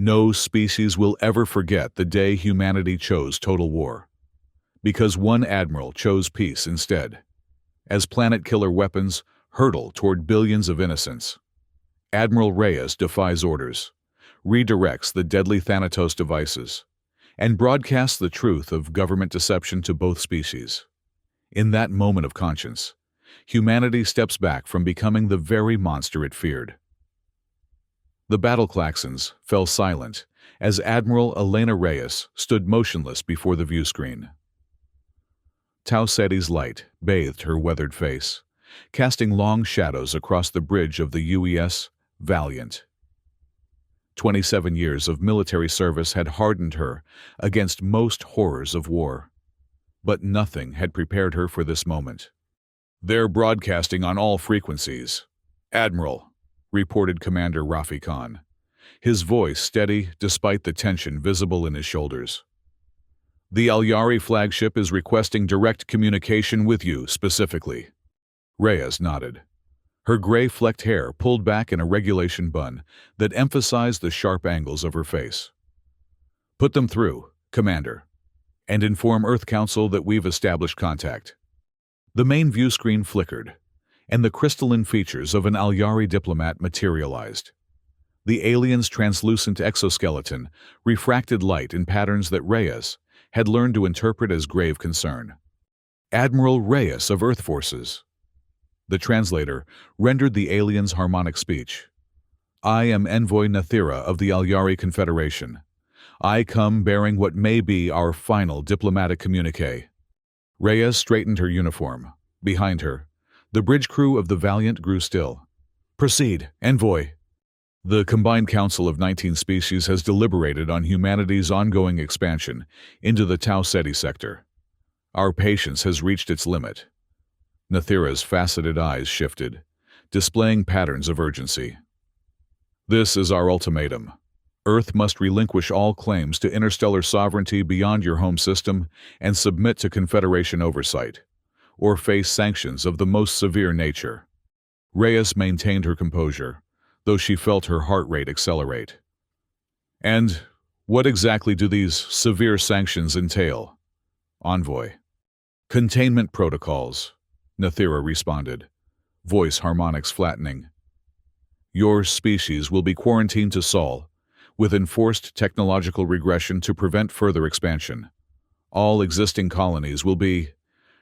No species will ever forget the day humanity chose total war. Because one admiral chose peace instead. As planet-killer weapons hurtle toward billions of innocents, Admiral Reyes defies orders, redirects the deadly Thanatos devices, and broadcasts the truth of government deception to both species. In that moment of conscience, humanity steps back from becoming the very monster it feared. The battle klaxons fell silent as Admiral Elena Reyes stood motionless before the viewscreen. Tau Ceti's light bathed her weathered face, casting long shadows across the bridge of the UES Valiant. 27 years of military service had hardened her against most horrors of war. But nothing had prepared her for this moment. "They're broadcasting on all frequencies, Admiral," reported Commander Rafi Khan, his voice steady despite the tension visible in his shoulders. "The Al-Yari flagship is requesting direct communication with you specifically." Reyes nodded, her gray-flecked hair pulled back in a regulation bun that emphasized the sharp angles of her face. "Put them through, Commander, and inform Earth Council that we've established contact." The main view screen flickered, and the crystalline features of an Al-Yari diplomat materialized. The alien's translucent exoskeleton refracted light in patterns that Reyes had learned to interpret as grave concern. "Admiral Reyes of Earth Forces." The translator rendered the alien's harmonic speech. "I am Envoy Nathira of the Al-Yari Confederation. I come bearing what may be our final diplomatic communique." Reyes straightened her uniform. Behind her, the bridge crew of the Valiant grew still. "Proceed, Envoy." "The combined council of 19 species has deliberated on humanity's ongoing expansion into the Tau Ceti sector. Our patience has reached its limit." Nathira's faceted eyes shifted, displaying patterns of urgency. "This is our ultimatum. Earth must relinquish all claims to interstellar sovereignty beyond your home system and submit to Confederation oversight, or face sanctions of the most severe nature." Reyes maintained her composure, though she felt her heart rate accelerate. "And what exactly do these severe sanctions entail, Envoy?" "Containment protocols," Nathira responded, voice harmonics flattening. "Your species will be quarantined to Sol, with enforced technological regression to prevent further expansion. All existing colonies will be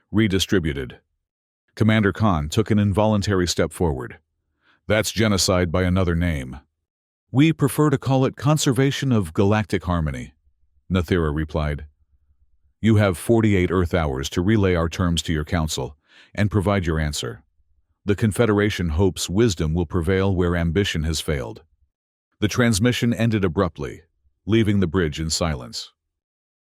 redistributed." Commander Khan took an involuntary step forward. "That's genocide by another name." "We prefer to call it conservation of galactic harmony," Nathira replied. "You have 48 Earth hours to relay our terms to your council and provide your answer. The Confederation hopes wisdom will prevail where ambition has failed." The transmission ended abruptly, leaving the bridge in silence.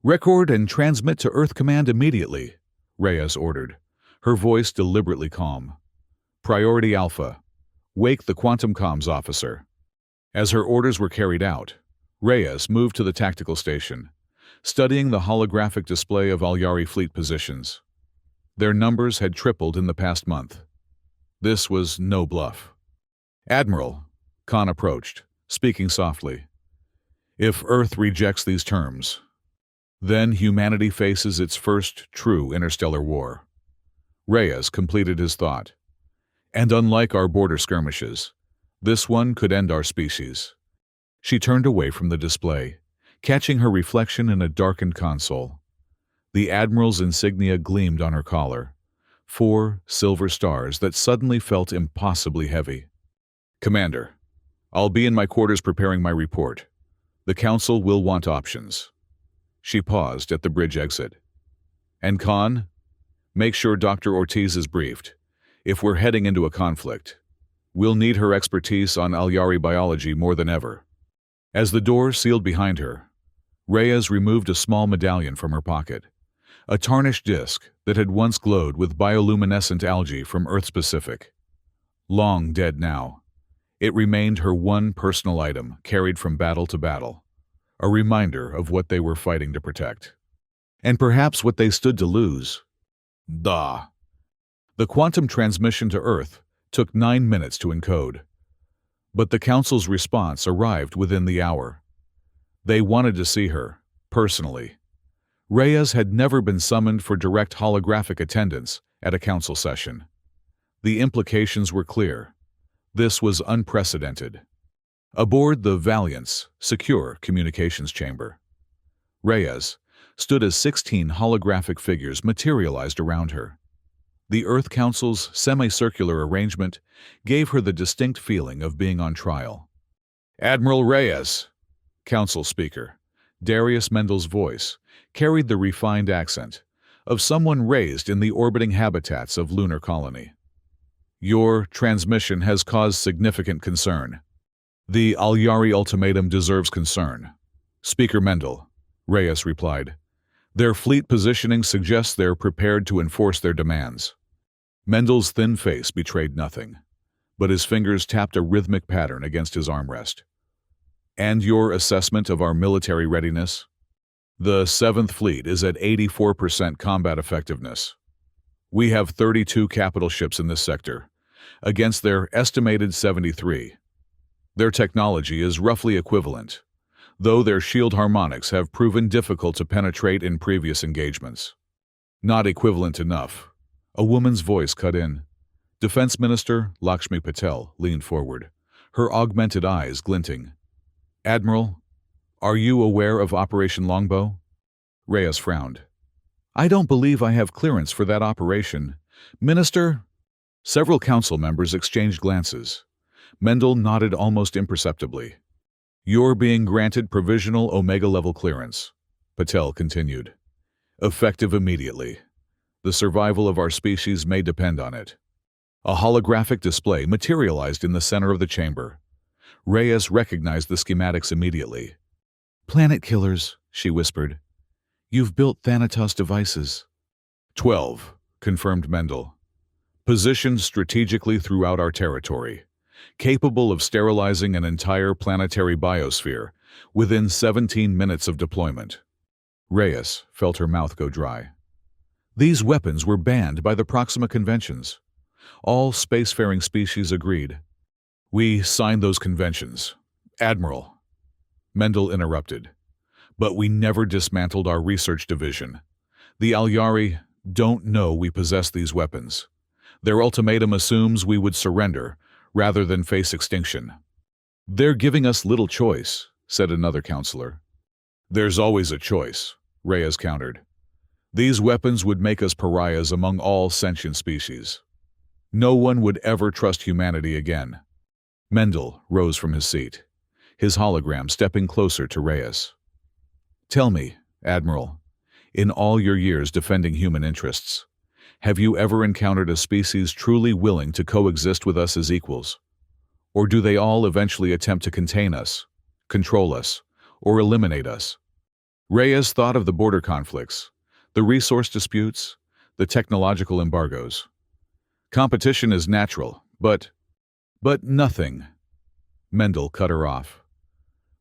"Record and transmit to Earth Command immediately," Reyes ordered, her voice deliberately calm. "Priority Alpha. Wake the Quantum Comms officer." As her orders were carried out, Reyes moved to the tactical station, studying the holographic display of Al-Yari fleet positions. Their numbers had tripled in the past month. This was no bluff. "Admiral," Khan approached, speaking softly, "if Earth rejects these terms, then humanity faces its first true interstellar war." Reyes completed his thought. "And unlike our border skirmishes, this one could end our species." She turned away from the display, catching her reflection in a darkened console. The Admiral's insignia gleamed on her collar, 4 silver stars that suddenly felt impossibly heavy. "Commander, I'll be in my quarters preparing my report. The Council will want options." She paused at the bridge exit. "And Khan, make sure Dr. Ortiz is briefed. If we're heading into a conflict, we'll need her expertise on Al-Yari biology more than ever." As the door sealed behind her, Reyes removed a small medallion from her pocket, a tarnished disc that had once glowed with bioluminescent algae from Earth's Pacific. Long dead now, it remained her one personal item carried from battle to battle, a reminder of what they were fighting to protect. And perhaps what they stood to lose. The quantum transmission to Earth took 9 minutes to encode. But the Council's response arrived within the hour. They wanted to see her, personally. Reyes had never been summoned for direct holographic attendance at a council session. The implications were clear. This was unprecedented. Aboard the Valiant's secure communications chamber, Reyes stood as 16 holographic figures materialized around her. The Earth Council's semicircular arrangement gave her the distinct feeling of being on trial. "Admiral Reyes," Council Speaker Darius Mendel's voice carried the refined accent of someone raised in the orbiting habitats of lunar colony. "Your transmission has caused significant concern. The Alyari ultimatum deserves concern." "Speaker Mendel," Reyes replied. "Their fleet positioning suggests they're prepared to enforce their demands." Mendel's thin face betrayed nothing, but his fingers tapped a rhythmic pattern against his armrest. "And your assessment of our military readiness?" "The 7th Fleet is at 84% combat effectiveness. We have 32 capital ships in this sector, against their estimated 73. Their technology is roughly equivalent, though their shield harmonics have proven difficult to penetrate in previous engagements." "Not equivalent enough," a woman's voice cut in. Defense Minister Lakshmi Patel leaned forward, her augmented eyes glinting. "Admiral, are you aware of Operation Longbow?" Reyes frowned. "I don't believe I have clearance for that operation. Minister?" Several council members exchanged glances. Mendel nodded almost imperceptibly. "You're being granted provisional Omega-level clearance," Patel continued. "Effective immediately. The survival of our species may depend on it." A holographic display materialized in the center of the chamber. Reyes recognized the schematics immediately. "Planet killers," she whispered. "You've built Thanatos devices." 12, confirmed Mendel. "Positioned strategically throughout our territory, capable of sterilizing an entire planetary biosphere within 17 minutes of deployment." Reyes felt her mouth go dry. These weapons were banned by the Proxima Conventions. All spacefaring species agreed. "We signed those conventions, Admiral," Mendel interrupted. "But we never dismantled our research division. The Alyari don't know we possess these weapons. Their ultimatum assumes we would surrender rather than face extinction." "They're giving us little choice," said another counselor. "There's always a choice," Reyes countered. "These weapons would make us pariahs among all sentient species. No one would ever trust humanity again." Mendel rose from his seat, his hologram stepping closer to Reyes. "Tell me, Admiral, in all your years defending human interests, have you ever encountered a species truly willing to coexist with us as equals? Or do they all eventually attempt to contain us, control us, or eliminate us?" Reyes thought of the border conflicts, the resource disputes, the technological embargoes. "Competition is natural, but nothing." Mendel cut her off.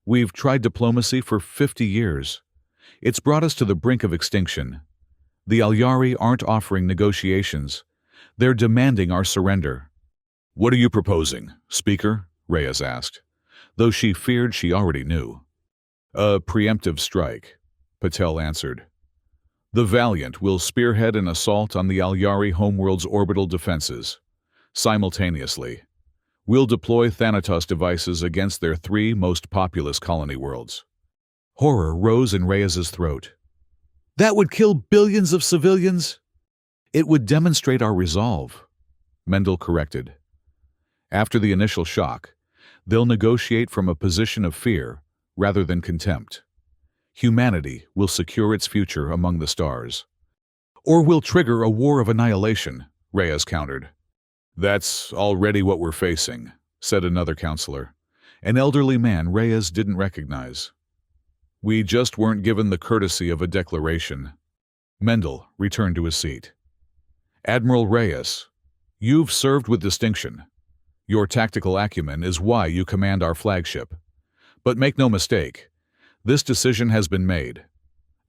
"We've tried diplomacy for 50 years. It's brought us to the brink of extinction. The Alyari aren't offering negotiations. They're demanding our surrender." "What are you proposing, Speaker?" Reyes asked, though she feared she already knew. "A preemptive strike," Patel answered. "The Valiant will spearhead an assault on the Alyari homeworld's orbital defenses. Simultaneously, we'll deploy Thanatos devices against their 3 most populous colony worlds." Horror rose in Reyes's throat. "That would kill billions of civilians?" "It would demonstrate our resolve," Mendel corrected. "After the initial shock, they'll negotiate from a position of fear rather than contempt. Humanity will secure its future among the stars." "Or will trigger a war of annihilation," Reyes countered. "That's already what we're facing," said another counselor, an elderly man Reyes didn't recognize. "We just weren't given the courtesy of a declaration." Mendel returned to his seat. "Admiral Reyes, you've served with distinction. Your tactical acumen is why you command our flagship. But make no mistake, this decision has been made.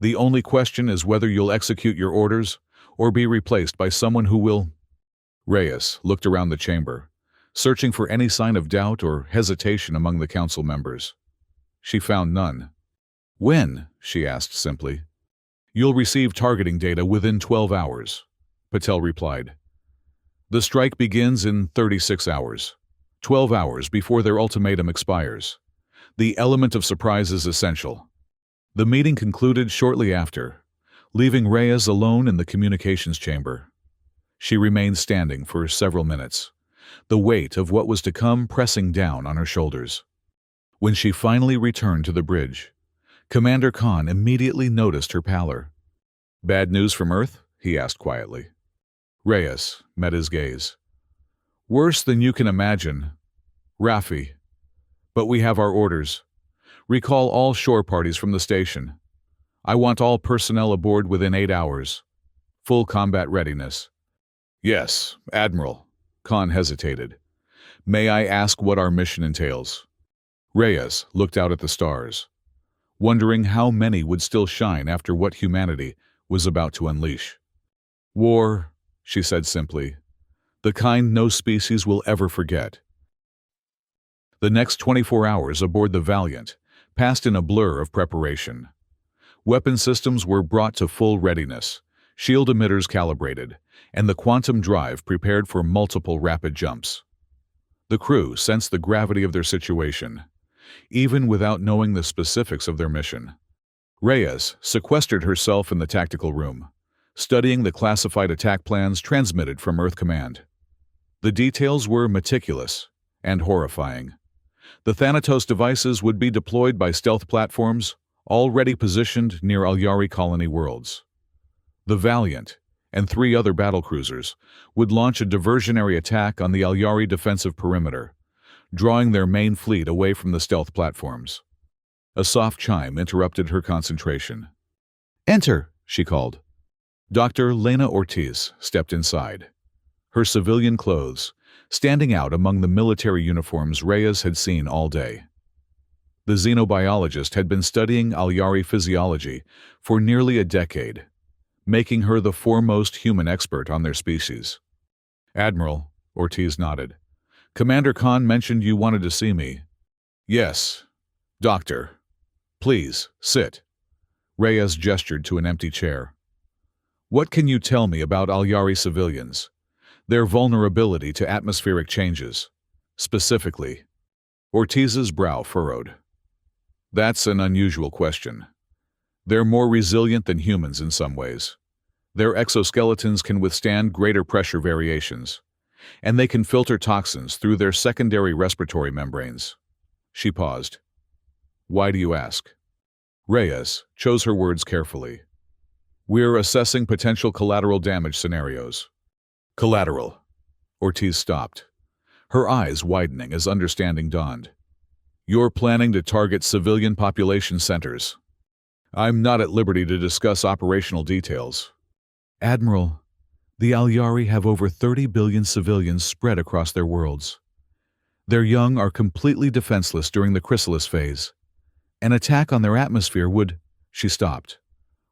The only question is whether you'll execute your orders or be replaced by someone who will." Reyes looked around the chamber, searching for any sign of doubt or hesitation among the council members. She found none. When? She asked simply. You'll receive targeting data within 12 hours, Patel replied. The strike begins in 36 hours, 12 hours before their ultimatum expires. The element of surprise is essential. The meeting concluded shortly after, leaving Reyes alone in the communications chamber. She remained standing for several minutes, the weight of what was to come pressing down on her shoulders. When she finally returned to the bridge, Commander Khan immediately noticed her pallor. Bad news from Earth? He asked quietly. Reyes met his gaze. Worse than you can imagine. Raffi. But we have our orders. Recall all shore parties from the station. I want all personnel aboard within 8 hours. Full combat readiness. Yes, Admiral. Khan hesitated. May I ask what our mission entails? Reyes looked out at the stars, wondering how many would still shine after what humanity was about to unleash. War, she said simply, the kind no species will ever forget. The next 24 hours aboard the Valiant passed in a blur of preparation. Weapon systems were brought to full readiness, shield emitters calibrated, and the quantum drive prepared for multiple rapid jumps. The crew sensed the gravity of their situation, even without knowing the specifics of their mission. Reyes sequestered herself in the tactical room, studying the classified attack plans transmitted from Earth Command. The details were meticulous and horrifying. The Thanatos devices would be deployed by stealth platforms already positioned near Alyari colony worlds. The Valiant and 3 other battlecruisers would launch a diversionary attack on the Alyari defensive perimeter, drawing their main fleet away from the stealth platforms. A soft chime interrupted her concentration. Enter, she called. Dr. Lena Ortiz stepped inside, her civilian clothes standing out among the military uniforms Reyes had seen all day. The xenobiologist had been studying Alyari physiology for nearly a decade, making her the foremost human expert on their species. Admiral, Ortiz nodded. Commander Khan mentioned you wanted to see me. Yes, Doctor. Please, sit. Reyes gestured to an empty chair. What can you tell me about Alyari civilians? Their vulnerability to atmospheric changes, specifically. Ortiz's brow furrowed. That's an unusual question. They're more resilient than humans in some ways. Their exoskeletons can withstand greater pressure variations, and they can filter toxins through their secondary respiratory membranes. She paused. Why do you ask? Reyes chose her words carefully. We're assessing potential collateral damage scenarios. Collateral. Ortiz stopped, her eyes widening as understanding dawned. You're planning to target civilian population centers. I'm not at liberty to discuss operational details. Admiral, the Alyari have over 30 billion civilians spread across their worlds. Their young are completely defenseless during the chrysalis phase. An attack on their atmosphere would... She stopped,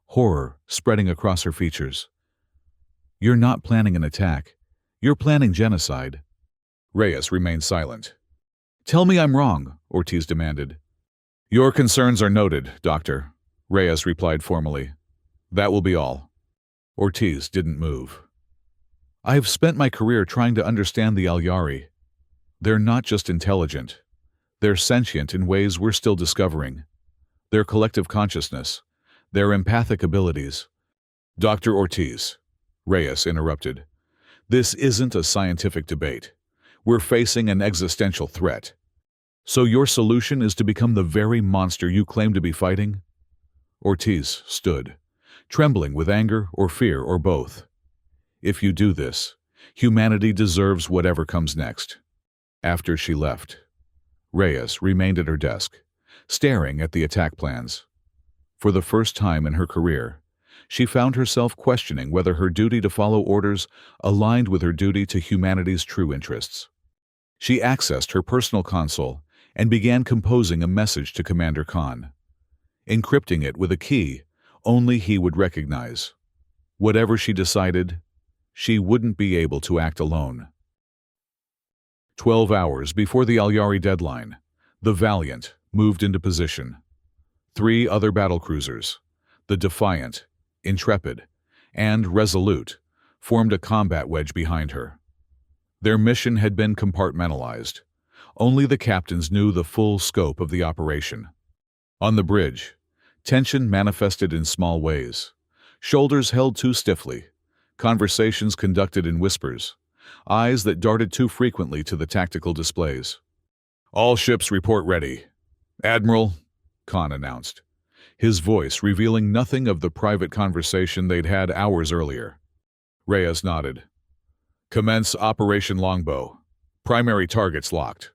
horror spreading across her features. You're not planning an attack. You're planning genocide. Reyes remained silent. Tell me I'm wrong, Ortiz demanded. Your concerns are noted, Doctor, Reyes replied formally. That will be all. Ortiz didn't move. I've spent my career trying to understand the Alyari. They're not just intelligent. They're sentient in ways we're still discovering. Their collective consciousness, their empathic abilities. Dr. Ortiz, Reyes interrupted. This isn't a scientific debate. We're facing an existential threat. So your solution is to become the very monster you claim to be fighting? Ortiz stood, trembling with anger or fear or both. If you do this, humanity deserves whatever comes next. After she left, Reyes remained at her desk, staring at the attack plans. For the first time in her career, she found herself questioning whether her duty to follow orders aligned with her duty to humanity's true interests. She accessed her personal console and began composing a message to Commander Khan, encrypting it with a key only he would recognize. Whatever she decided, she wouldn't be able to act alone. 12 hours before the Alyari deadline, the Valiant moved into position. 3 other battlecruisers, the Defiant, Intrepid, and Resolute, formed a combat wedge behind her. Their mission had been compartmentalized. Only the captains knew the full scope of the operation. On the bridge, tension manifested in small ways. Shoulders held too stiffly, conversations conducted in whispers, eyes that darted too frequently to the tactical displays. "All ships report ready. Admiral," Khan announced, his voice revealing nothing of the private conversation they'd had hours earlier. Reyes nodded. "Commence Operation Longbow. Primary targets locked.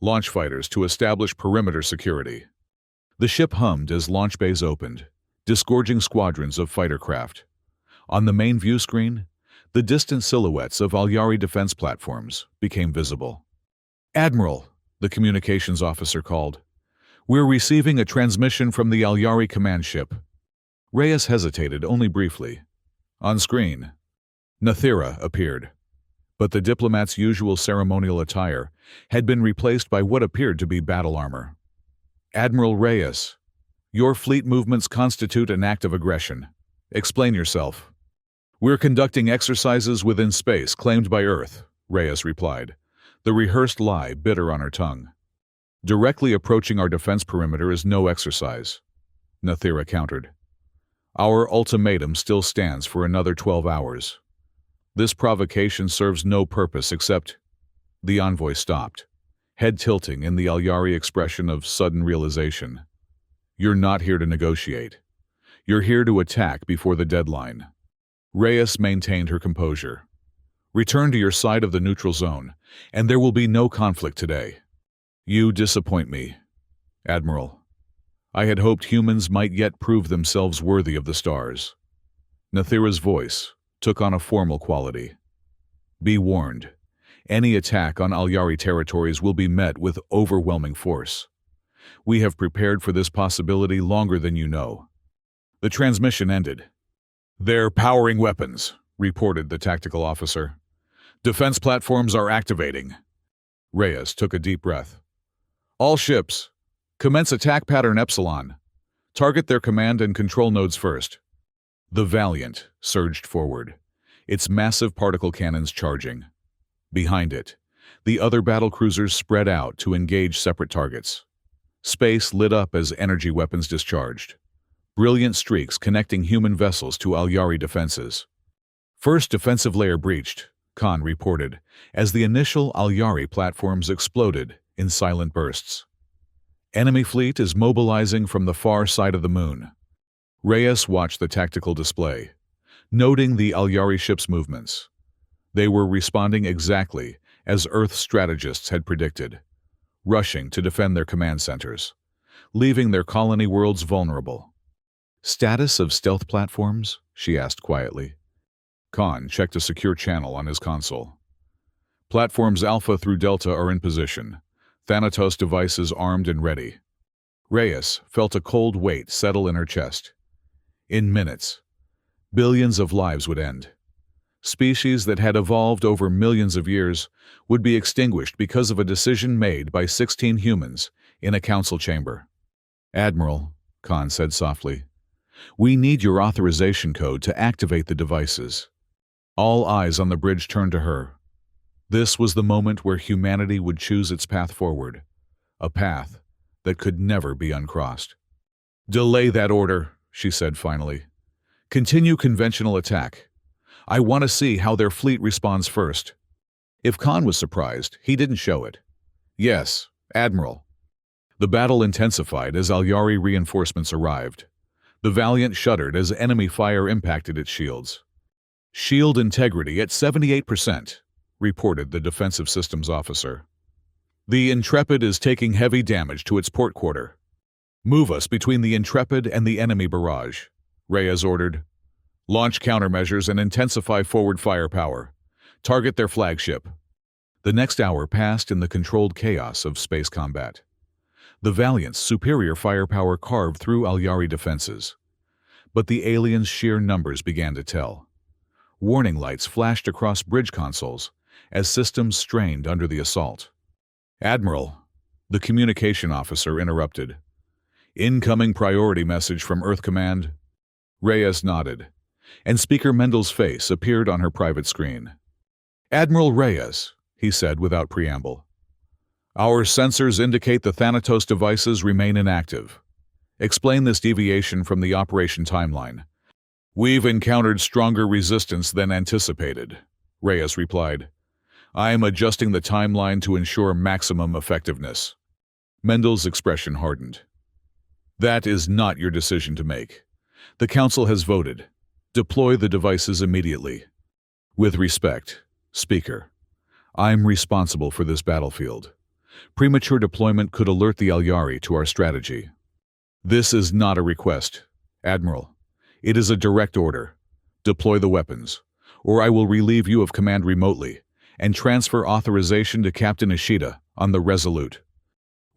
Launch fighters to establish perimeter security." The ship hummed as launch bays opened, disgorging squadrons of fighter craft. On the main view screen, the distant silhouettes of Alyari defense platforms became visible. "Admiral," the communications officer called, "we're receiving a transmission from the Alyari command ship." Reyes hesitated only briefly. On screen, Nathira appeared, but the diplomat's usual ceremonial attire had been replaced by what appeared to be battle armor. "Admiral Reyes, your fleet movements constitute an act of aggression. Explain yourself." "We're conducting exercises within space claimed by Earth," Reyes replied, the rehearsed lie bitter on her tongue. "Directly approaching our defense perimeter is no exercise," Nathira countered. "Our ultimatum still stands for another 12 hours. This provocation serves no purpose except—" The envoy stopped, head tilting in the Alyari expression of sudden realization. "You're not here to negotiate. You're here to attack before the deadline." Reyes maintained her composure. "Return to your side of the neutral zone, and there will be no conflict today." "You disappoint me, Admiral. I had hoped humans might yet prove themselves worthy of the stars." Nathira's voice took on a formal quality. "Be warned, any attack on Alyari territories will be met with overwhelming force. We have prepared for this possibility longer than you know." The transmission ended. "They're powering weapons," reported the tactical officer. "Defense platforms are activating." Reyes took a deep breath. "All ships, commence attack pattern Epsilon. Target their command and control nodes first." The Valiant surged forward, its massive particle cannons charging. Behind it, the other battlecruisers spread out to engage separate targets. Space lit up as energy weapons discharged, brilliant streaks connecting human vessels to Alyari defenses. "First defensive layer breached," Khan reported, as the initial Alyari platforms exploded in silent bursts. "Enemy fleet is mobilizing from the far side of the moon." Reyes watched the tactical display, noting the Alyari ships' movements. They were responding exactly as Earth strategists had predicted, rushing to defend their command centers, leaving their colony worlds vulnerable. "Status of stealth platforms?" she asked quietly. Khan checked a secure channel on his console. "Platforms Alpha through Delta are in position. Thanatos devices armed and ready." Reyes felt a cold weight settle in her chest. In minutes, billions of lives would end. Species that had evolved over millions of years would be extinguished because of a decision made by 16 humans in a council chamber. "Admiral," Khan said softly, "we need your authorization code to activate the devices." All eyes on the bridge turned to her. This was the moment where humanity would choose its path forward, a path that could never be uncrossed. "Delay that order," she said finally. "Continue conventional attack. I want to see how their fleet responds first." If Khan was surprised, he didn't show it. "Yes, Admiral." The battle intensified as Alyari reinforcements arrived. The Valiant shuddered as enemy fire impacted its shields. "Shield integrity at 78%, reported the defensive systems officer. "The Intrepid is taking heavy damage to its port quarter. Move us between the Intrepid and the enemy barrage," Reyes ordered. "Launch countermeasures and intensify forward firepower. Target their flagship." The next hour passed in the controlled chaos of space combat. The Valiant's superior firepower carved through Alyari defenses. But the aliens' sheer numbers began to tell. Warning lights flashed across bridge consoles as systems strained under the assault. "Admiral," the communication officer interrupted. Incoming priority message from Earth Command. Reyes nodded, and Speaker Mendel's face appeared on her private screen. Admiral Reyes, he said without preamble. Our sensors indicate the Thanatos devices remain inactive. Explain this deviation from the operation timeline. We've encountered stronger resistance than anticipated, Reyes replied. I am adjusting the timeline to ensure maximum effectiveness. Mendel's expression hardened. That is not your decision to make. The Council has voted. Deploy the devices immediately. With respect, Speaker, I'm responsible for this battlefield. Premature deployment could alert the Alyari to our strategy. This is not a request, Admiral. It is a direct order. Deploy the weapons, or I will relieve you of command remotely and transfer authorization to Captain Ishida on the Resolute.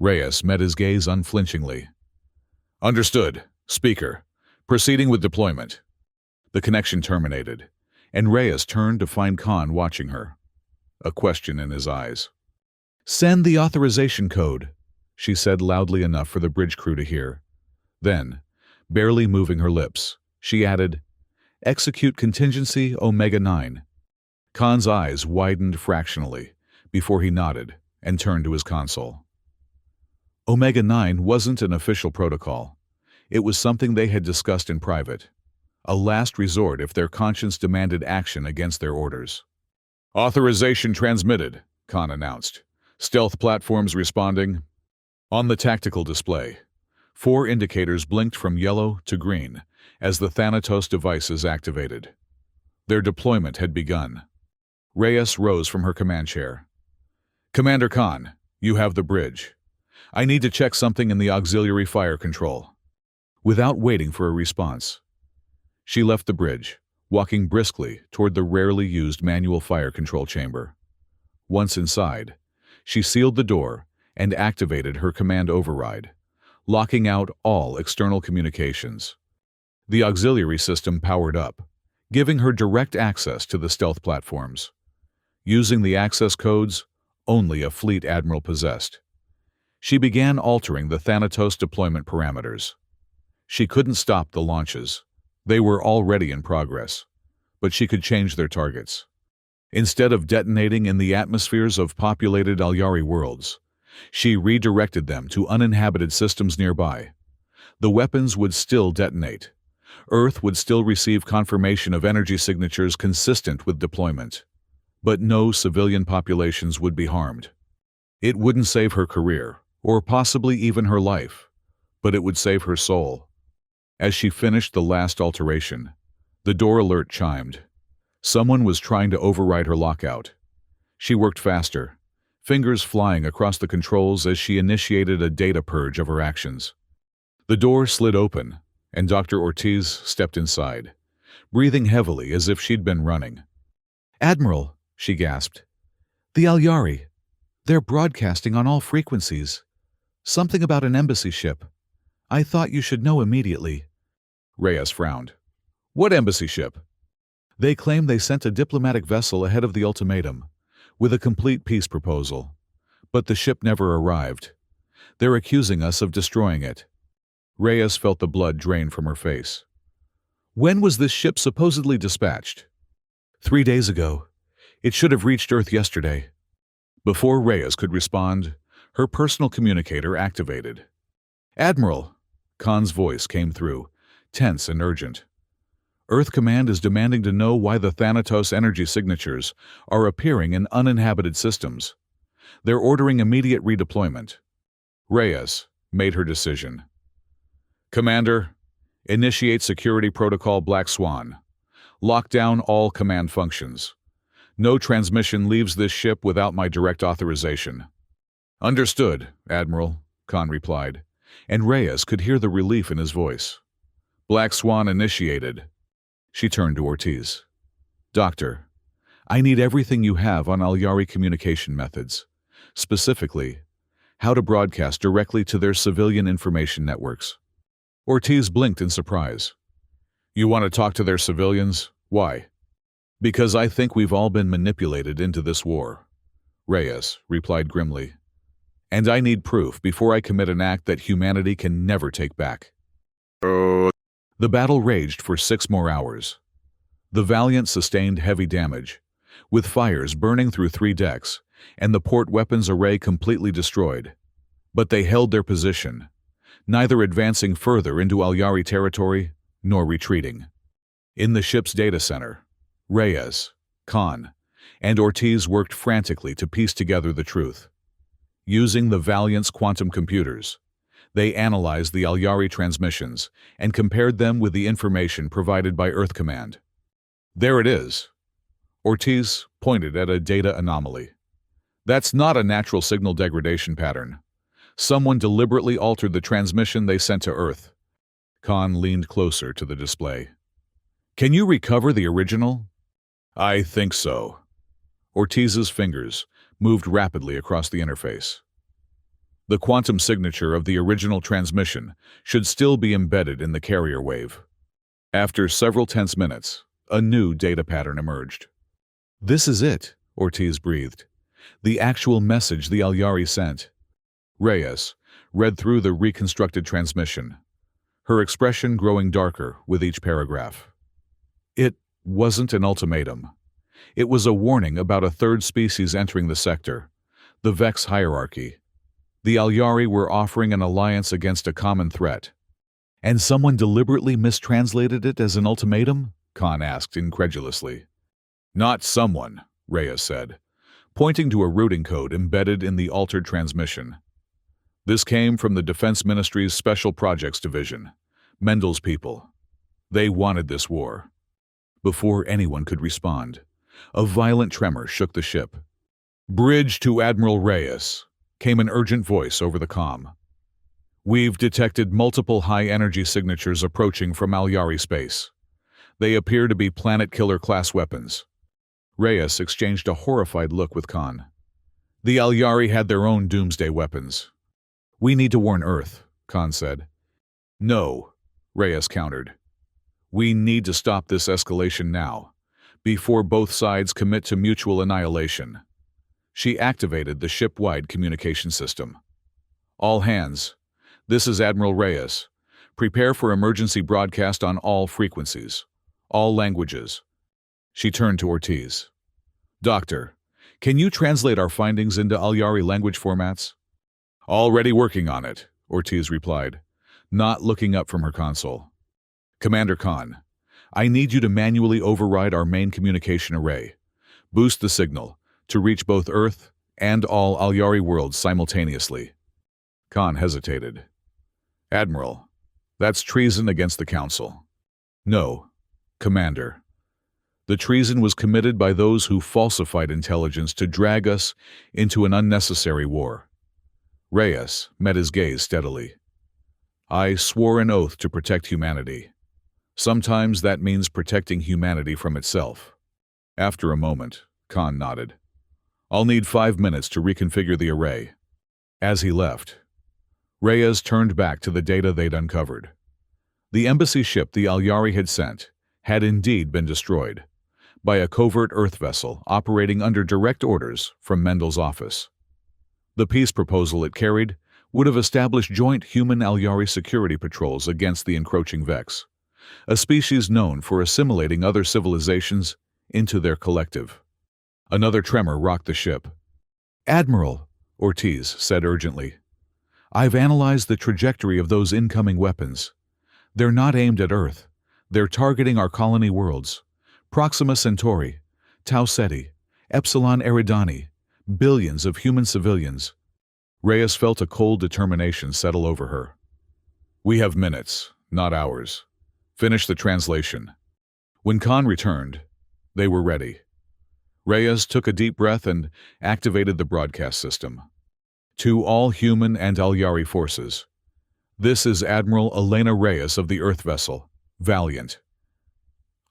Reyes met his gaze unflinchingly. Understood, Speaker. Proceeding with deployment. The connection terminated, and Reyes turned to find Khan watching her, a question in his eyes. Send the authorization code, she said loudly enough for the bridge crew to hear. Then, barely moving her lips, she added, Execute contingency Omega-9. Khan's eyes widened fractionally before he nodded and turned to his console. Omega-9 wasn't an official protocol. It was something they had discussed in private, a last resort if their conscience demanded action against their orders. Authorization transmitted, Khan announced. Stealth platforms responding. On the tactical display, 4 indicators blinked from yellow to green as the Thanatos devices activated. Their deployment had begun. Reyes rose from her command chair. Commander Khan, you have the bridge. I need to check something in the auxiliary fire control. Without waiting for a response, she left the bridge, walking briskly toward the rarely used manual fire control chamber. Once inside, she sealed the door and activated her command override, locking out all external communications. The auxiliary system powered up, giving her direct access to the stealth platforms. Using the access codes only a fleet admiral possessed, she began altering the Thanatos deployment parameters. She couldn't stop the launches. They were already in progress, but she could change their targets. Instead of detonating in the atmospheres of populated Alyari worlds, she redirected them to uninhabited systems nearby. The weapons would still detonate. Earth would still receive confirmation of energy signatures consistent with deployment. But no civilian populations would be harmed. It wouldn't save her career, or possibly even her life, but it would save her soul. As she finished the last alteration, the door alert chimed. Someone was trying to override her lockout. She worked faster, fingers flying across the controls as she initiated a data purge of her actions. The door slid open, and Dr. Ortiz stepped inside, breathing heavily as if she'd been running. Admiral, she gasped. The Alyari. They're broadcasting on all frequencies. Something about an embassy ship. I thought you should know immediately. Reyes frowned. What embassy ship? They claim they sent a diplomatic vessel ahead of the ultimatum, with a complete peace proposal. But the ship never arrived. They're accusing us of destroying it. Reyes felt the blood drain from her face. When was this ship supposedly dispatched? 3 days ago. It should have reached Earth yesterday. Before Reyes could respond, her personal communicator activated. Admiral, Khan's voice came through, tense and urgent. Earth Command is demanding to know why the Thanatos energy signatures are appearing in uninhabited systems. They're ordering immediate redeployment. Reyes made her decision. Commander, initiate security protocol Black Swan. Lock down all command functions. No transmission leaves this ship without my direct authorization. Understood, Admiral, Khan replied, and Reyes could hear the relief in his voice. Black Swan initiated. She turned to Ortiz. Doctor, I need everything you have on Alyari communication methods, specifically, how to broadcast directly to their civilian information networks. Ortiz blinked in surprise. You want to talk to their civilians? Why? Because I think we've all been manipulated into this war, Reyes replied grimly. And I need proof before I commit an act that humanity can never take back. The battle raged for 6 more hours. The Valiant sustained heavy damage, with fires burning through 3 decks and the port weapons array completely destroyed. But they held their position, neither advancing further into Alyari territory nor retreating. In the ship's data center, Reyes, Khan, and Ortiz worked frantically to piece together the truth. Using the Valiant's quantum computers, they analyzed the Alyari transmissions and compared them with the information provided by Earth Command. There it is. Ortiz pointed at a data anomaly. That's not a natural signal degradation pattern. Someone deliberately altered the transmission they sent to Earth. Khan leaned closer to the display. Can you recover the original? I think so. Ortiz's fingers moved rapidly across the interface. The quantum signature of the original transmission should still be embedded in the carrier wave. After several tense minutes, a new data pattern emerged. This is it, Ortiz breathed. The actual message the Alyari sent. Reyes read through the reconstructed transmission, her expression growing darker with each paragraph. It wasn't an ultimatum. It was a warning about a third species entering the sector, the Vex hierarchy. The Alyari were offering an alliance against a common threat. And someone deliberately mistranslated it as an ultimatum? Khan asked incredulously. Not someone, Reyes said, pointing to a routing code embedded in the altered transmission. This came from the Defense Ministry's Special Projects Division, Mendel's people. They wanted this war. Before anyone could respond, a violent tremor shook the ship. Bridge to Admiral Reyes, came an urgent voice over the comm. We've detected multiple high-energy signatures approaching from Alyari space. They appear to be planet-killer class weapons. Reyes exchanged a horrified look with Khan. The Alyari had their own doomsday weapons. We need to warn Earth, Khan said. No, Reyes countered. We need to stop this escalation now, before both sides commit to mutual annihilation. She activated the ship-wide communication system. All hands, this is Admiral Reyes. Prepare for emergency broadcast on all frequencies, all languages. She turned to Ortiz. Doctor, can you translate our findings into Alyari language formats? Already working on it, Ortiz replied, not looking up from her console. Commander Khan, I need you to manually override our main communication array. Boost the signal to reach both Earth and all Alyari worlds simultaneously. Khan hesitated. Admiral, that's treason against the Council. No, Commander. The treason was committed by those who falsified intelligence to drag us into an unnecessary war. Reyes met his gaze steadily. I swore an oath to protect humanity. Sometimes that means protecting humanity from itself. After a moment, Khan nodded. I'll need 5 minutes to reconfigure the array. As he left, Reyes turned back to the data they'd uncovered. The embassy ship the Alyari had sent had indeed been destroyed by a covert Earth vessel operating under direct orders from Mendel's office. The peace proposal it carried would have established joint human-Alyari security patrols against the encroaching Vex, a species known for assimilating other civilizations into their collective. Another tremor rocked the ship. Admiral, Ortiz said urgently, I've analyzed the trajectory of those incoming weapons. They're not aimed at Earth. They're targeting our colony worlds. Proxima Centauri, Tau Ceti, Epsilon Eridani, billions of human civilians. Reyes felt a cold determination settle over her. We have minutes, not hours. Finish the translation. When Khan returned, they were ready. Reyes took a deep breath and activated the broadcast system. To all human and Alyari forces, this is Admiral Elena Reyes of the Earth vessel, Valiant.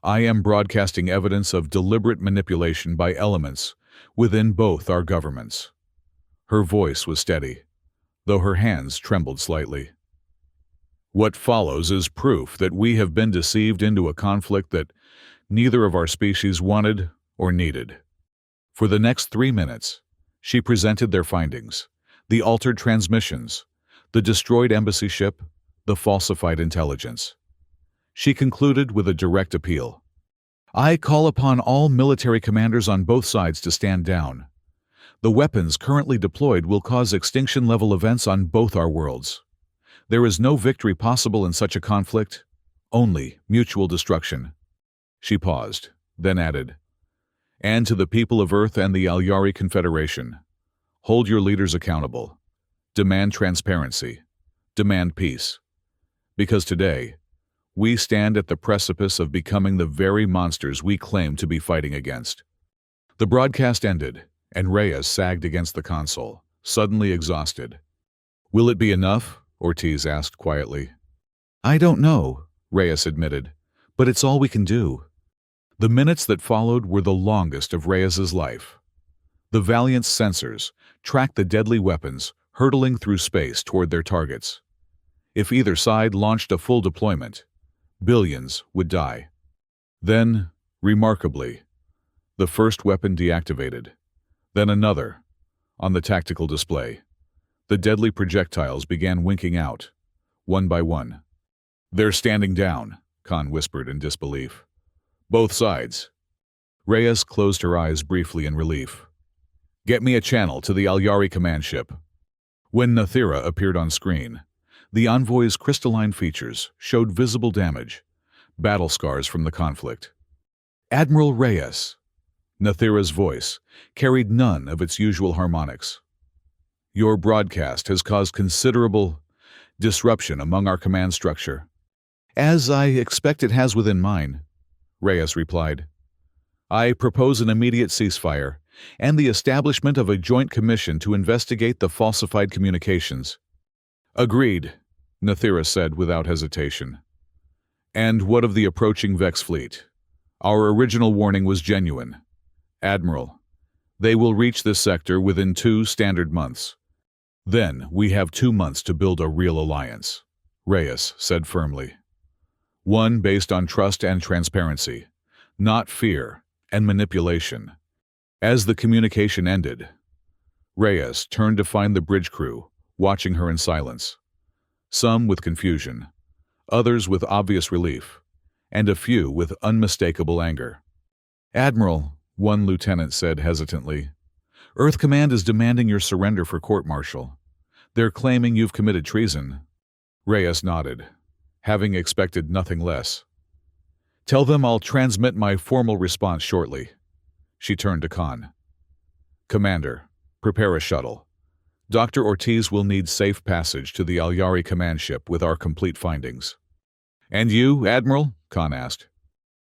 I am broadcasting evidence of deliberate manipulation by elements within both our governments. Her voice was steady, though her hands trembled slightly. What follows is proof that we have been deceived into a conflict that neither of our species wanted or needed. For the next 3 minutes, she presented their findings, The altered transmissions, the destroyed embassy ship, the falsified intelligence. She concluded with a direct appeal. I call upon all military commanders on both sides to stand down. The weapons currently deployed will cause extinction-level events on both our worlds. There is no victory possible in such a conflict, only mutual destruction. She paused, then added, and to the people of Earth and the Alyari Confederation, hold your leaders accountable. Demand transparency. Demand peace. Because today, we stand at the precipice of becoming the very monsters we claim to be fighting against. The broadcast ended, and Reyes sagged against the console, suddenly exhausted. Will it be enough? Ortiz asked quietly. I don't know, Reyes admitted, but it's all we can do. The minutes that followed were the longest of Reyes's life. The Valiant's sensors tracked the deadly weapons hurtling through space toward their targets. If either side launched a full deployment, billions would die. Then, remarkably, the first weapon deactivated. Then another, on the tactical display. The deadly projectiles began winking out, one by one. They're standing down, Khan whispered in disbelief. Both sides. Reyes closed her eyes briefly in relief. Get me a channel to the Alyari command ship. When Nathira appeared on screen, the envoy's crystalline features showed visible damage, battle scars from the conflict. Admiral Reyes. Nathira's voice carried none of its usual harmonics. Your broadcast has caused considerable disruption among our command structure. As I expect it has within mine, Reyes replied. I propose an immediate ceasefire and the establishment of a joint commission to investigate the falsified communications. Agreed, Nathira said without hesitation. And what of the approaching Vex fleet? Our original warning was genuine. Admiral, they will reach this sector within 2 standard months. Then we have 2 months to build a real alliance, Reyes said firmly. One based on trust and transparency, not fear and manipulation. As the communication ended, Reyes turned to find the bridge crew, watching her in silence. Some with confusion, others with obvious relief, and a few with unmistakable anger. Admiral, one lieutenant said hesitantly, Earth Command is demanding your surrender for court-martial. They're claiming you've committed treason. Reyes nodded, having expected nothing less. Tell them I'll transmit my formal response shortly. She turned to Khan. Commander, prepare a shuttle. Dr. Ortiz will need safe passage to the Alyari command ship with our complete findings. And you, Admiral? Khan asked.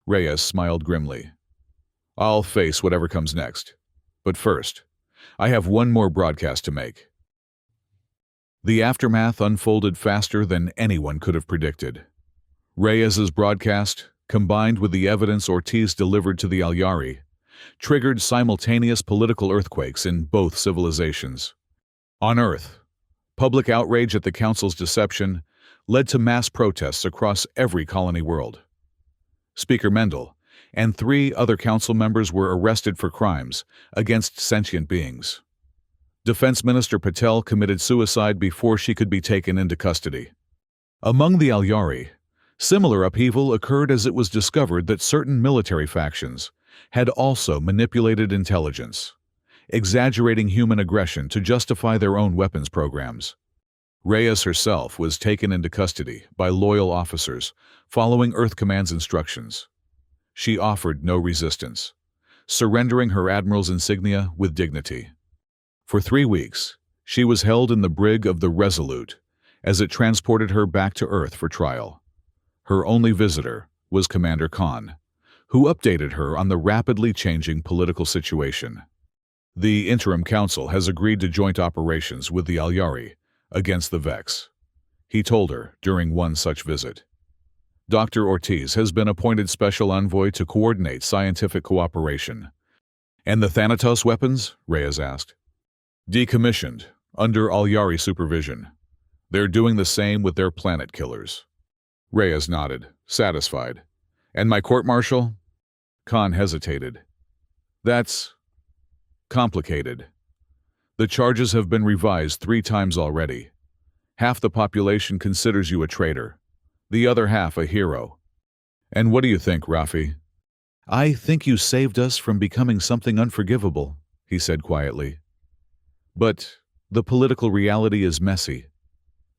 Reyes smiled grimly. I'll face whatever comes next. But first, I have one more broadcast to make. The aftermath unfolded faster than anyone could have predicted. Reyes's broadcast, combined with the evidence Ortiz delivered to the Alyari, triggered simultaneous political earthquakes in both civilizations. On Earth, public outrage at the Council's deception led to mass protests across every colony world. Speaker Mendel and 3 other council members were arrested for crimes against sentient beings. Defense Minister Patel committed suicide before she could be taken into custody. Among the Alyari, similar upheaval occurred as it was discovered that certain military factions had also manipulated intelligence, exaggerating human aggression to justify their own weapons programs. Reyes herself was taken into custody by loyal officers following Earth Command's instructions. She offered no resistance, surrendering her admiral's insignia with dignity. For 3 weeks, she was held in the brig of the Resolute as it transported her back to Earth for trial. Her only visitor was Commander Khan, who updated her on the rapidly changing political situation. The Interim Council has agreed to joint operations with the Alyari against the Vex, he told her during one such visit. Dr. Ortiz has been appointed Special Envoy to coordinate scientific cooperation. And the Thanatos weapons? Reyes asked. Decommissioned, under Alyari supervision. They're doing the same with their planet killers. Reyes nodded, satisfied. And my court-martial? Khan hesitated. That's complicated. The charges have been revised 3 times already. Half the population considers you a traitor, the other half a hero. And what do you think, Rafi? I think you saved us from becoming something unforgivable, he said quietly. But the political reality is messy.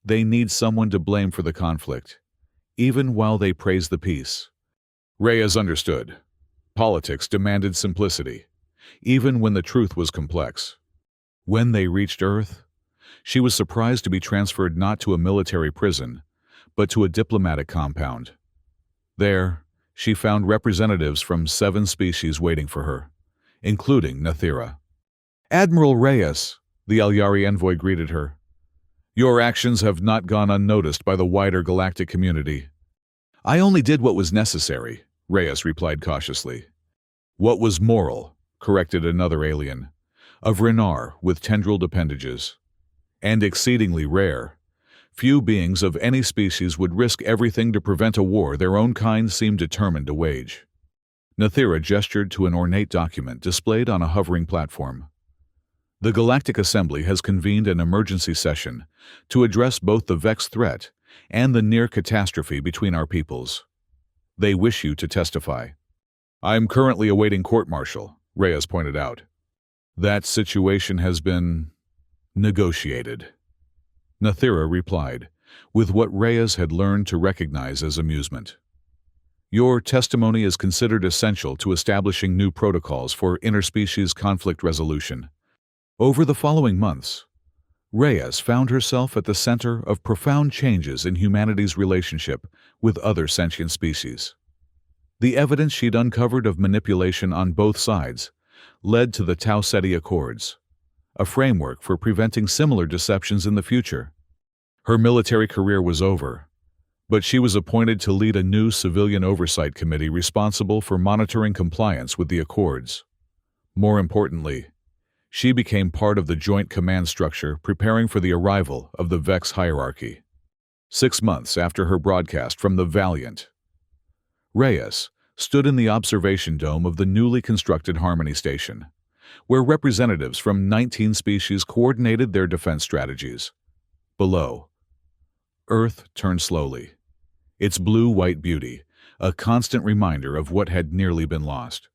They need someone to blame for the conflict, even while they praise the peace. Reyes understood. Politics demanded simplicity, even when the truth was complex. When they reached Earth, she was surprised to be transferred not to a military prison, but to a diplomatic compound. There, she found representatives from 7 species waiting for her, including Nathira. Admiral Reyes, the Alyari envoy greeted her. Your actions have not gone unnoticed by the wider galactic community. I only did what was necessary, Reyes replied cautiously. What was moral, corrected another alien, of Renar with tendrilled appendages. And exceedingly rare. Few beings of any species would risk everything to prevent a war their own kind seemed determined to wage. Nathira gestured to an ornate document displayed on a hovering platform. The Galactic Assembly has convened an emergency session to address both the Vex threat and the near catastrophe between our peoples. They wish you to testify. I am currently awaiting court-martial, Reyes pointed out. That situation has been negotiated. Nathira replied, with what Reyes had learned to recognize as amusement. Your testimony is considered essential to establishing new protocols for interspecies conflict resolution. Over the following months, Reyes found herself at the center of profound changes in humanity's relationship with other sentient species. The evidence she'd uncovered of manipulation on both sides led to the Tau Ceti Accords, a framework for preventing similar deceptions in the future. Her military career was over, but she was appointed to lead a new civilian oversight committee responsible for monitoring compliance with the Accords. More importantly, she became part of the joint command structure preparing for the arrival of the Vex hierarchy. 6 months after her broadcast from the Valiant, Reyes stood in the observation dome of the newly constructed Harmony Station, where representatives from 19 species coordinated their defense strategies. Below, Earth turned slowly, its blue-white beauty a constant reminder of what had nearly been lost.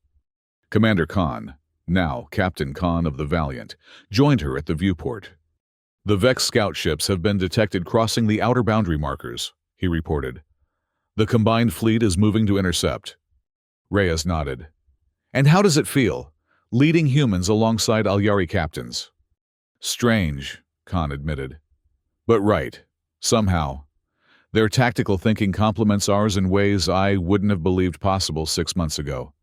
Commander Khan, now Captain Khan of the Valiant, joined her at the viewport. The Vex scout ships have been detected crossing the outer boundary markers, he reported. The combined fleet is moving to intercept. Reyes nodded. And how does it feel, leading humans alongside Alyari captains? Strange, Khan admitted. But right, somehow. Their tactical thinking complements ours in ways I wouldn't have believed possible 6 months ago.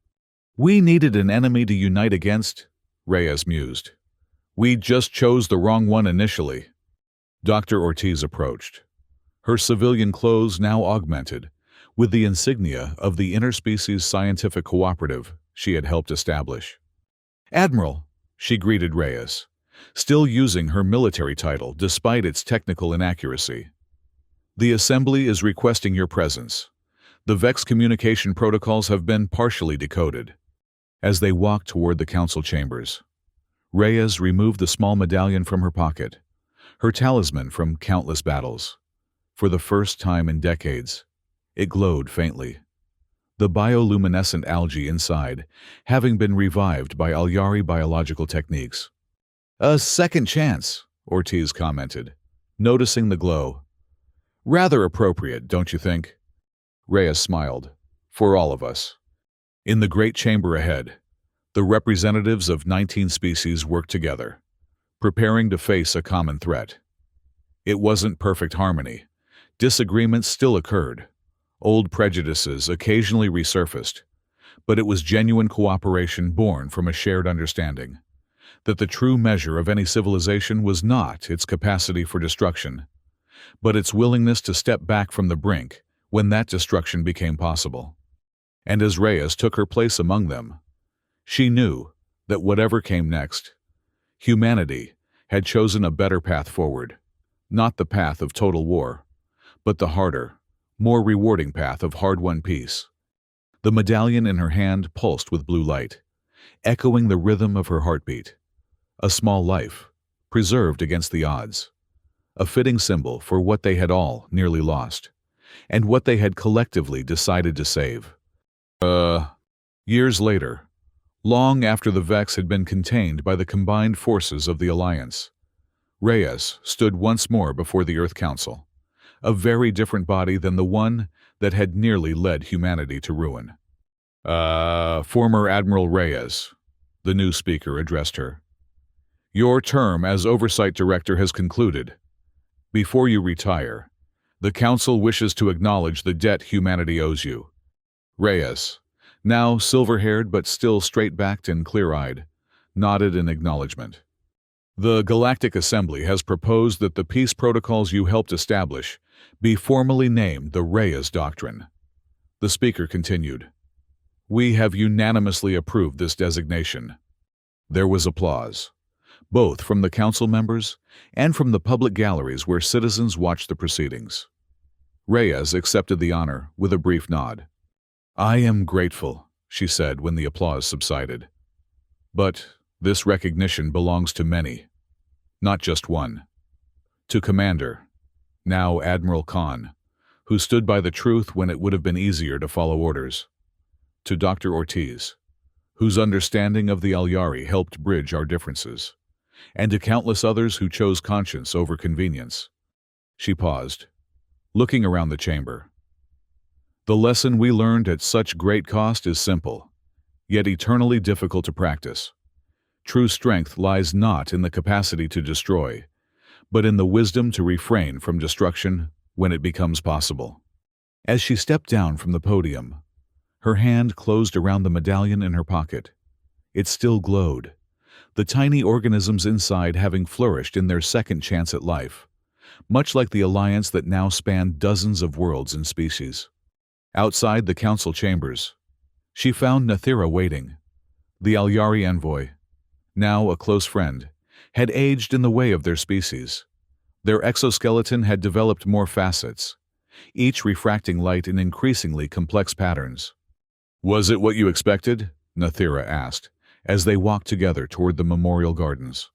We needed an enemy to unite against, Reyes mused. We just chose the wrong one initially. Dr. Ortiz approached. Her civilian clothes now augmented with the insignia of the Interspecies Scientific Cooperative she had helped establish. Admiral, she greeted Reyes, still using her military title despite its technical inaccuracy. The Assembly is requesting your presence. The Vex communication protocols have been partially decoded. As they walked toward the council chambers, Reyes removed the small medallion from her pocket, her talisman from countless battles. For the first time in decades, it glowed faintly. The bioluminescent algae inside, having been revived by Alyari biological techniques. A second chance, Ortiz commented, noticing the glow. Rather appropriate, don't you think? Reyes smiled. For all of us. In the great chamber ahead, the representatives of 19 species worked together, preparing to face a common threat. It wasn't perfect harmony. Disagreements still occurred. Old prejudices occasionally resurfaced, but it was genuine cooperation born from a shared understanding that the true measure of any civilization was not its capacity for destruction, but its willingness to step back from the brink when that destruction became possible. And as Reyes took her place among them, she knew that whatever came next, humanity had chosen a better path forward, not the path of total war, but the harder, more rewarding path of hard-won peace. The medallion in her hand pulsed with blue light, echoing the rhythm of her heartbeat. A small life, preserved against the odds, a fitting symbol for what they had all nearly lost, and what they had collectively decided to save. Years later, long after the Vex had been contained by the combined forces of the Alliance, Reyes stood once more before the Earth Council, a very different body than the one that had nearly led humanity to ruin. Former Admiral Reyes, the new speaker addressed her. Your term as Oversight Director has concluded. Before you retire, the Council wishes to acknowledge the debt humanity owes you. Reyes, now silver-haired but still straight-backed and clear-eyed, nodded in acknowledgement. The Galactic Assembly has proposed that the peace protocols you helped establish be formally named the Reyes Doctrine. The speaker continued. We have unanimously approved this designation. There was applause, both from the council members and from the public galleries where citizens watched the proceedings. Reyes accepted the honor with a brief nod. I am grateful, she said when the applause subsided. But this recognition belongs to many, not just one. To Commander, now Admiral Khan, who stood by the truth when it would have been easier to follow orders. To Dr. Ortiz, whose understanding of the Alyari helped bridge our differences, and to countless others who chose conscience over convenience. She paused, looking around the chamber. The lesson we learned at such great cost is simple, yet eternally difficult to practice. True strength lies not in the capacity to destroy, but in the wisdom to refrain from destruction when it becomes possible. As she stepped down from the podium, her hand closed around the medallion in her pocket. It still glowed, the tiny organisms inside having flourished in their second chance at life, much like the alliance that now spanned dozens of worlds and species. Outside the council chambers, she found Nathira waiting. The Alyari envoy, now a close friend, had aged in the way of their species. Their exoskeleton had developed more facets, each refracting light in increasingly complex patterns. Was it what you expected? Nathira asked, as they walked together toward the memorial gardens.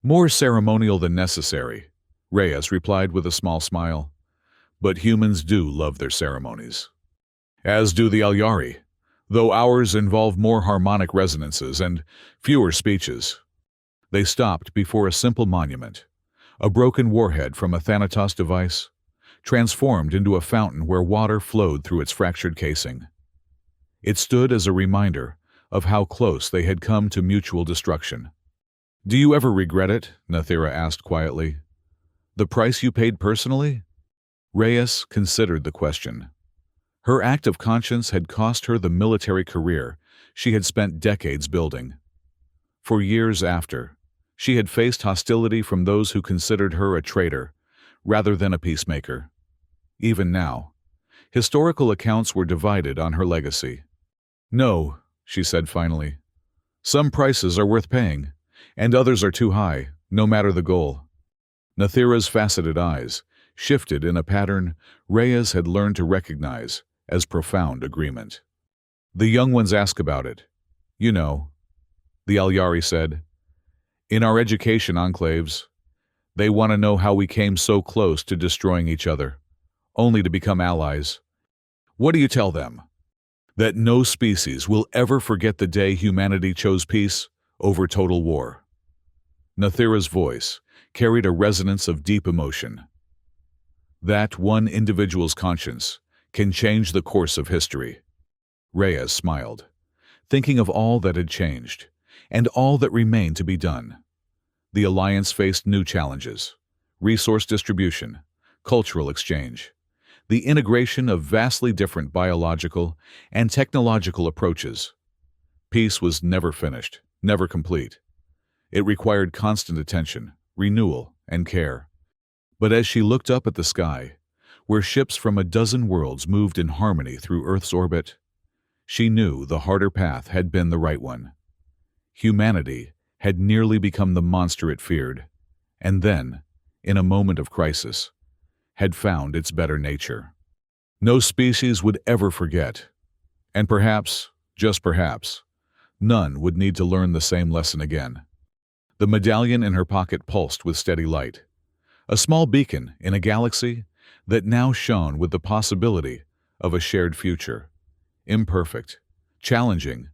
More ceremonial than necessary, Reyes replied with a small smile. But humans do love their ceremonies. As do the Alyari, though ours involve more harmonic resonances and fewer speeches. They stopped before a simple monument, a broken warhead from a Thanatos device, transformed into a fountain where water flowed through its fractured casing. It stood as a reminder of how close they had come to mutual destruction. Do you ever regret it? Nathira asked quietly. The price you paid personally? Reyes considered the question. Her act of conscience had cost her the military career she had spent decades building. For years after, she had faced hostility from those who considered her a traitor rather than a peacemaker. Even now, historical accounts were divided on her legacy. No, she said finally. Some prices are worth paying, and others are too high, no matter the goal. Nathira's faceted eyes shifted in a pattern Reyes had learned to recognize as profound agreement. The young ones ask about it. You know, the Alyari said. In our education enclaves, they want to know how we came so close to destroying each other, only to become allies. What do you tell them? That no species will ever forget the day humanity chose peace over total war. Nathira's voice carried a resonance of deep emotion. That one individual's conscience can change the course of history. Reyes smiled, thinking of all that had changed, and all that remained to be done. The Alliance faced new challenges: resource distribution, cultural exchange, the integration of vastly different biological and technological approaches. Peace was never finished, never complete. It required constant attention, renewal, and care. But as she looked up at the sky, where ships from a dozen worlds moved in harmony through Earth's orbit, she knew the harder path had been the right one. Humanity had nearly become the monster it feared, and then, in a moment of crisis, had found its better nature. No species would ever forget, and perhaps, just perhaps, none would need to learn the same lesson again. The medallion in her pocket pulsed with steady light. A small beacon in a galaxy that now shone with the possibility of a shared future. Imperfect, challenging,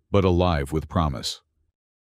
but alive with promise.